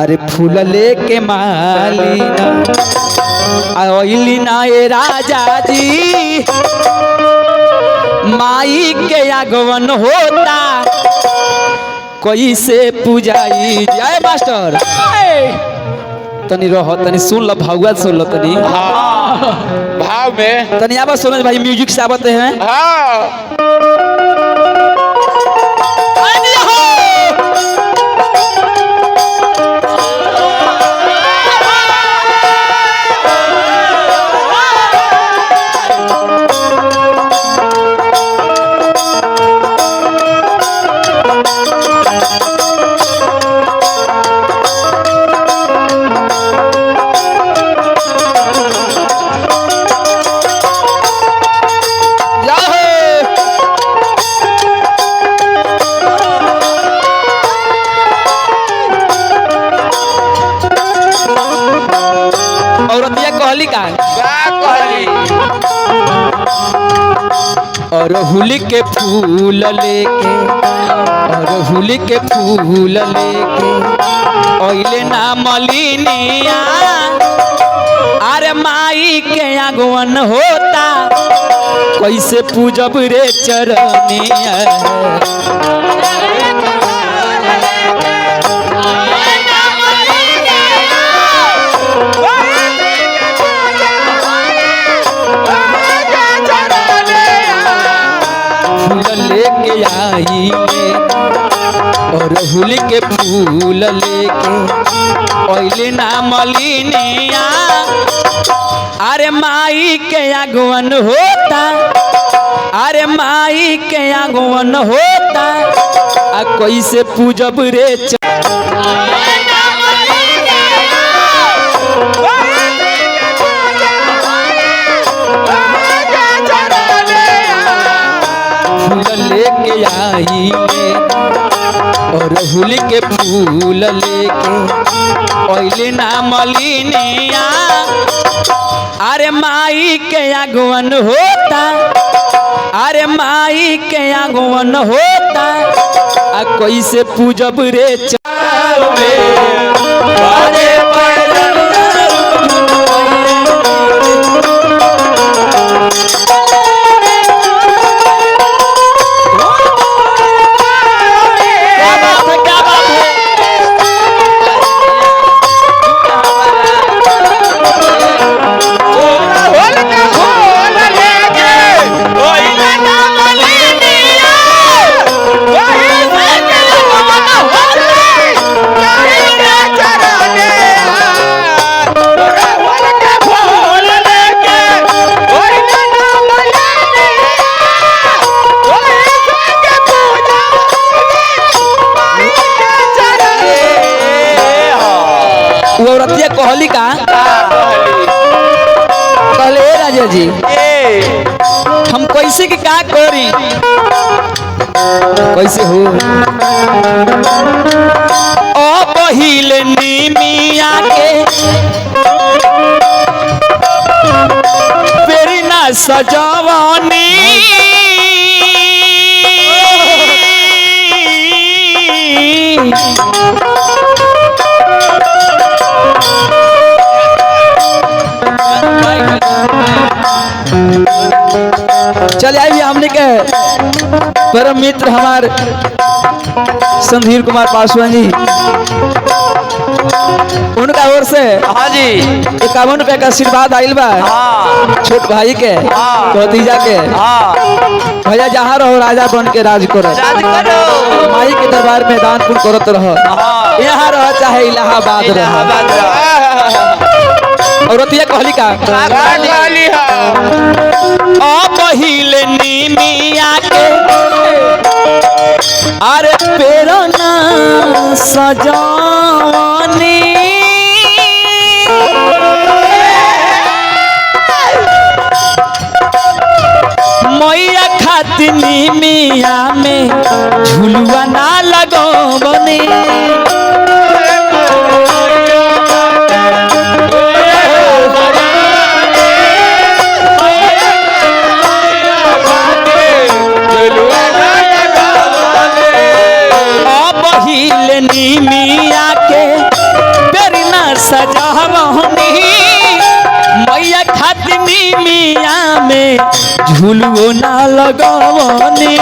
अरे फूल लेके मालिना आइली ना ए राजा जी माई के आगमन होता कैसे पूजाई जय मास्टर तनी रहो तनी सुन लो भागवत सुन लो तनी भाव में तनी आवा सुनो भाई म्यूजिक से आवते हैं हाँ अरहुल के फूल लेके अरहुल के फूल लेके ओइले ना मलिनिया अरे माई के आगमन होता कैसे पूजब रे चरनिया लेके आई और अरहुल के फूल लेके ओइले ना मलिनिया अरे माई के आगमन होता अरे माई के आगमन होता आ कैसे पूजब रे लेके आई और अरहुल के फूल लेके ओइले ना मलिनिया अरे माई के आगमन होता अरे माई के आगमन होता आ कैसे पूजब रे औरतिया कहली का कहले राजा जी हम कैसे के का करी कैसे हो ओ पहिले नीमिया के पेरी ना सजावानी चल आइए हमने के परम मित्र हमार संधीर कुमार पासवान जी उनका ओर से हाँ जी 51 रुपए का आशीर्वाद आइल बा छोट भाई के भतीजा के भैया जहाँ रहो राजा बन के राज करो माई के दरबार में दान पुण्य करत रहो यहाँ रहो चाहे इलाहाबाद रहो और रतिया कहली का पहिले नीमिया के अरे पेरना सजानी मैया खातिर नीमिया में झुलुआ ना लगो बनी नीमिया के सजावनी मैया खातिनी मिया में झूलुओ ना लगवनी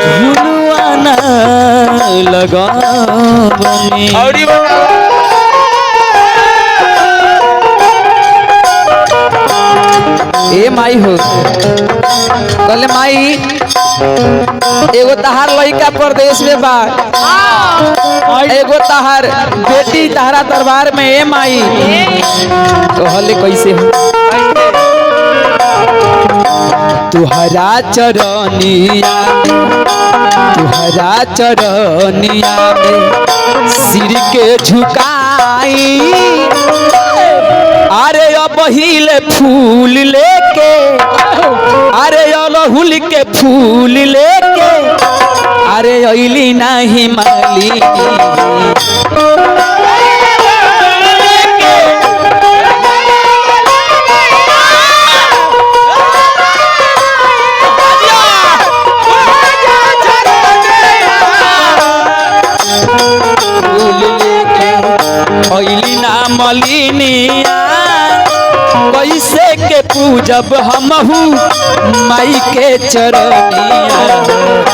झूलुआ ना लगवनी ए माई हो कहले माई एगो तहार लड़का परदेश में बा एगो तहार बेटी तहरा दरबार में ए माई कहले कैसे हो तुहरा चरनिया में सिर के झुकाई अरे बहिले फूल लेके अरे अड़हुल के फूल लेके अरे अइली नहीं माली अइली ना मलिनिया कैसे के पूजब हमहू माई के चरनिया